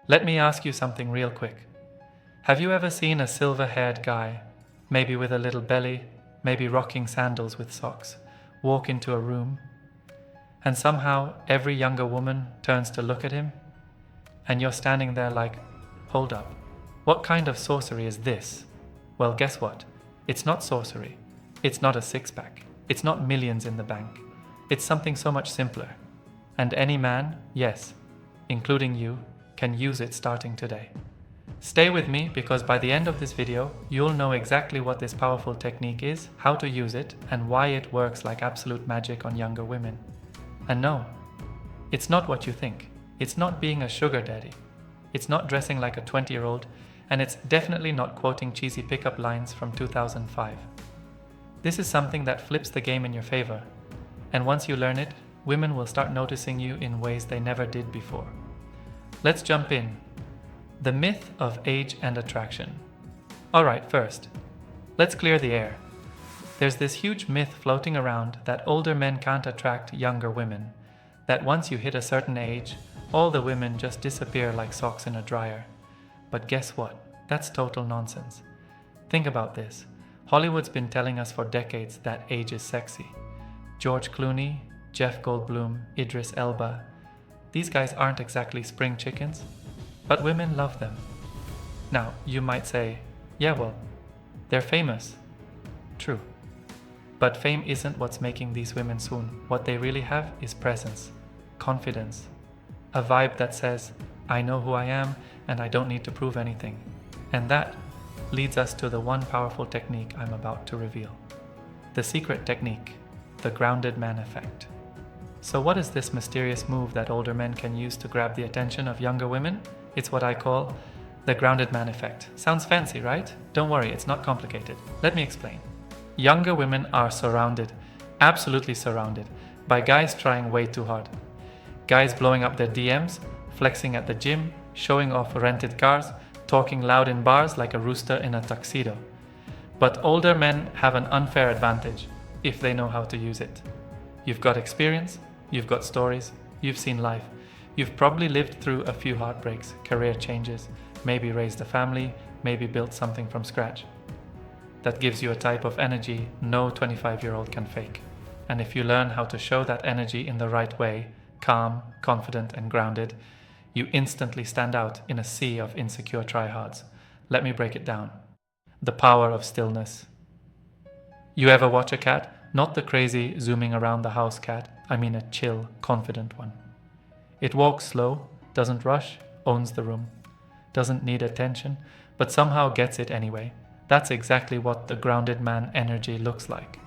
Let me ask you something real quick. Have you ever seen a silver-haired guy, maybe with a little belly, maybe rocking sandals with socks, walk into a room, and somehow every younger woman turns to look at him, and you're standing there like, hold up, what kind of sorcery is this? Well, guess what? It's not sorcery. It's not a six-pack. It's not millions in the bank. It's something so much simpler. And any man, yes, including you, can use it starting today. Stay with me because by the end of this video, you'll know exactly what this powerful technique is, how to use it, and why it works like absolute magic on younger women. And no, it's not what you think. It's not being a sugar daddy. It's not dressing like a 20-year-old, and it's definitely not quoting cheesy pickup lines from 2005. This is something that flips the game in your favor, and once you learn it, women will start noticing you in ways they never did before. Let's jump in. The myth of age and attraction. Alright, first, let's clear the air. There's this huge myth floating around that older men can't attract younger women, that once you hit a certain age, all the women just disappear like socks in a dryer. But guess what? That's total nonsense. Think about this. Hollywood's been telling us for decades that age is sexy. George Clooney, Jeff Goldblum, Idris Elba. These guys aren't exactly spring chickens, but women love them. Now, you might say, yeah, well, they're famous. True. But fame isn't what's making these women swoon. What they really have is presence, confidence, a vibe that says, I know who I am and I don't need to prove anything. And that leads us to the one powerful technique I'm about to reveal. The secret technique, the grounded man effect. So what is this mysterious move that older men can use to grab the attention of younger women? It's what I call the grounded man effect. Sounds fancy, right? Don't worry, it's not complicated. Let me explain. Younger women are surrounded, absolutely surrounded, by guys trying way too hard. Guys blowing up their DMs, flexing at the gym, showing off rented cars, talking loud in bars like a rooster in a tuxedo. But older men have an unfair advantage if they know how to use it. You've got experience, you've got stories, you've seen life. You've probably lived through a few heartbreaks, career changes, maybe raised a family, maybe built something from scratch. That gives you a type of energy no 25-year-old can fake. And if you learn how to show that energy in the right way, calm, confident, and grounded, you instantly stand out in a sea of insecure tryhards. Let me break it down. The power of stillness. You ever watch a cat? Not the crazy zooming around the house cat, I mean a chill, confident one. It walks slow, doesn't rush, owns the room, doesn't need attention, but somehow gets it anyway. That's exactly what the grounded man energy looks like.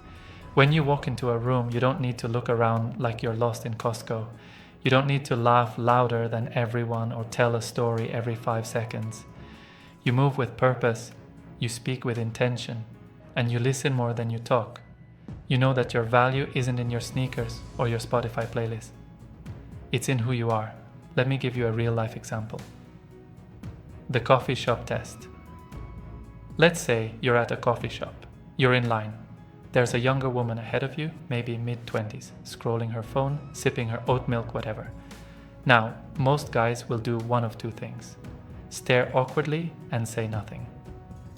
When you walk into a room, you don't need to look around like you're lost in Costco. You don't need to laugh louder than everyone or tell a story every 5 seconds. You move with purpose, you speak with intention, and you listen more than you talk. You know that your value isn't in your sneakers or your Spotify playlist. It's in who you are. Let me give you a real-life example. The coffee shop test. Let's say you're at a coffee shop. You're in line. There's a younger woman ahead of you, maybe mid-20s, scrolling her phone, sipping her oat milk, whatever. Now, most guys will do one of two things. Stare awkwardly and say nothing.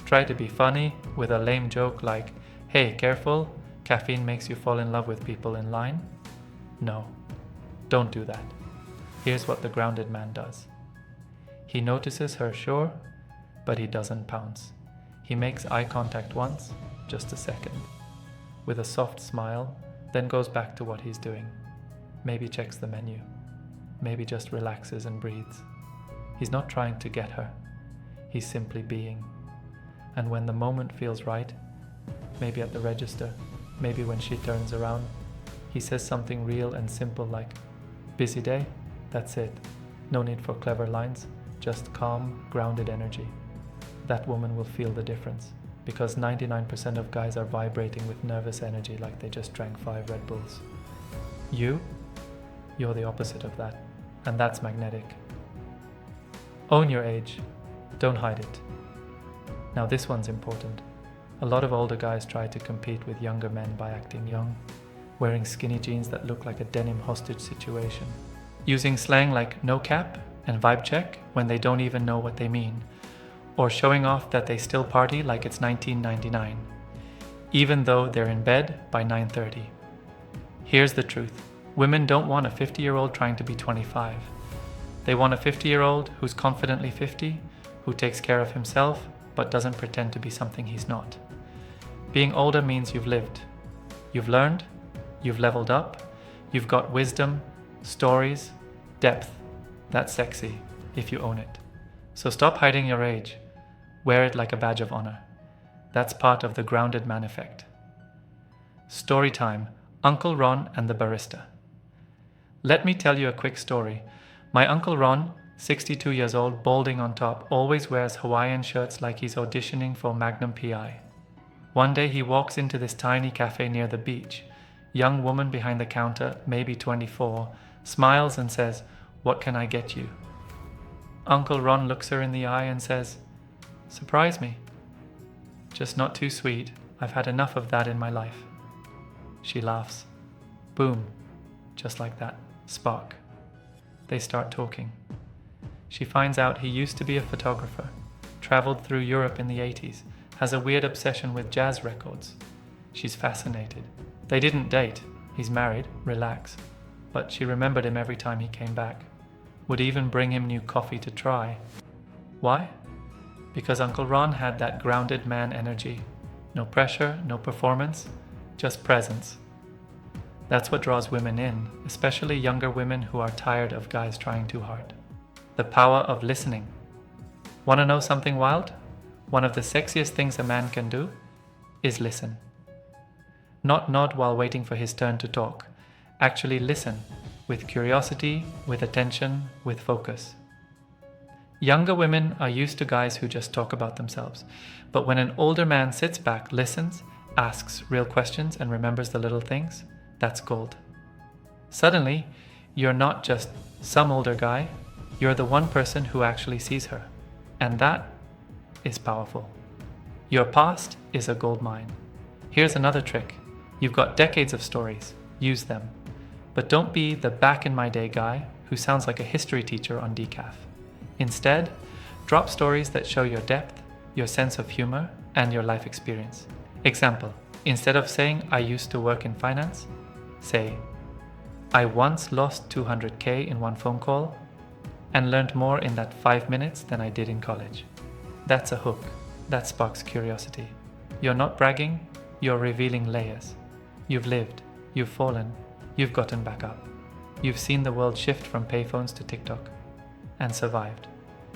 Try to be funny with a lame joke like, hey, careful, caffeine makes you fall in love with people in line. No, don't do that. Here's what the grounded man does. He notices her, sure, but he doesn't pounce. He makes eye contact once, just a second, with a soft smile, then goes back to what he's doing. Maybe checks the menu. Maybe just relaxes and breathes. He's not trying to get her. He's simply being. And when the moment feels right, maybe at the register, maybe when she turns around, he says something real and simple like, busy day? That's it. No need for clever lines, just calm, grounded energy. That woman will feel the difference, because 99% of guys are vibrating with nervous energy like they just drank 5 Red Bulls. You're the opposite of that, and that's magnetic. Own your age. Don't hide it. Now this one's important. A lot of older guys try to compete with younger men by acting young, wearing skinny jeans that look like a denim hostage situation, using slang like no cap, and vibe check when they don't even know what they mean, or showing off that they still party like it's 1999, even though they're in bed by 9:30. Here's the truth. Women don't want a 50-year-old trying to be 25. They want a 50-year-old who's confidently 50, who takes care of himself, but doesn't pretend to be something he's not. Being older means you've lived. You've learned, you've leveled up, you've got wisdom, stories, depth. That's sexy, if you own it. So stop hiding your age. Wear it like a badge of honor. That's part of the grounded man effect. Story time, Uncle Ron and the barista. Let me tell you a quick story. My Uncle Ron, 62 years old, balding on top, always wears Hawaiian shirts like he's auditioning for Magnum PI. One day he walks into this tiny cafe near the beach. Young woman behind the counter, maybe 24, smiles and says, "What can I get you?" Uncle Ron looks her in the eye and says, "Surprise me. Just not too sweet. I've had enough of that in my life." She laughs. Boom. Just like that. Spark. They start talking. She finds out he used to be a photographer, traveled through Europe in the 80s, has a weird obsession with jazz records. She's fascinated. They didn't date. He's married. Relax. But she remembered him every time he came back. Would even bring him new coffee to try. Why? Because Uncle Ron had that grounded man energy. No pressure, no performance, just presence. That's what draws women in, especially younger women who are tired of guys trying too hard. The power of listening. Want to know something wild? One of the sexiest things a man can do is listen. Not nod while waiting for his turn to talk. Actually listen, with curiosity, with attention, with focus. Younger women are used to guys who just talk about themselves, but when an older man sits back, listens, asks real questions, and remembers the little things, that's gold. Suddenly, you're not just some older guy, you're the one person who actually sees her. And that is powerful. Your past is a gold mine. Here's another trick. You've got decades of stories. Use them. But don't be the back in my day guy who sounds like a history teacher on decaf. Instead, drop stories that show your depth, your sense of humor, and your life experience. Example, instead of saying, "I used to work in finance," say, "I once lost 200K in one phone call and learned more in that 5 minutes than I did in college." That's a hook. That sparks curiosity. You're not bragging, you're revealing layers. You've lived, you've fallen, you've gotten back up. You've seen the world shift from payphones to TikTok and survived.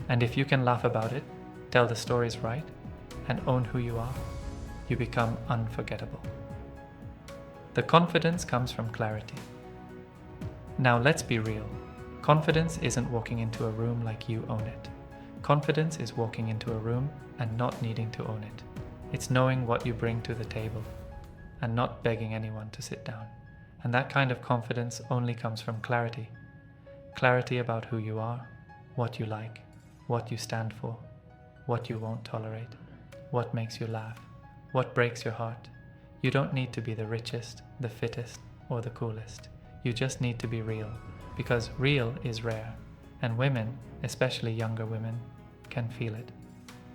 And if you can laugh about it, tell the stories right, and own who you are, you become unforgettable. The confidence comes from clarity. Now let's be real. Confidence isn't walking into a room like you own it. Confidence is walking into a room and not needing to own it. It's knowing what you bring to the table and not begging anyone to sit down. And that kind of confidence only comes from clarity. Clarity about who you are, what you like, what you stand for, what you won't tolerate, what makes you laugh, what breaks your heart. You don't need to be the richest, the fittest, or the coolest. You just need to be real, because real is rare, and women, especially younger women, can feel it.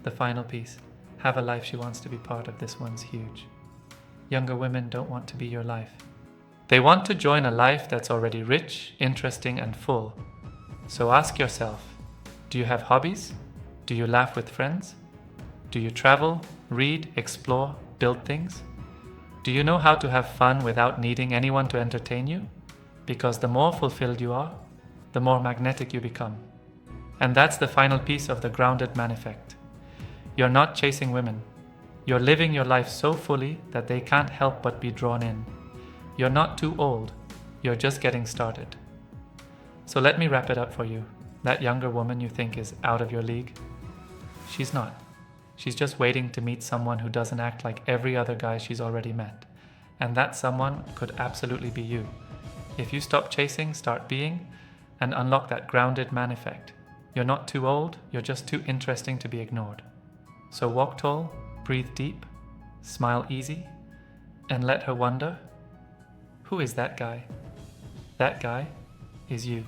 The final piece, have a life she wants to be part of. This one's huge. Younger women don't want to be your life. They want to join a life that's already rich, interesting, and full. So ask yourself, do you have hobbies? Do you laugh with friends? Do you travel, read, explore, build things? Do you know how to have fun without needing anyone to entertain you? Because the more fulfilled you are, the more magnetic you become. And that's the final piece of the grounded man effect. You're not chasing women. You're living your life so fully that they can't help but be drawn in. You're not too old. You're just getting started. So let me wrap it up for you. That younger woman you think is out of your league, she's not. She's just waiting to meet someone who doesn't act like every other guy she's already met. And that someone could absolutely be you. If you stop chasing, start being, and unlock that grounded man effect. You're not too old, you're just too interesting to be ignored. So walk tall, breathe deep, smile easy, and let her wonder, who is that guy? That guy is you.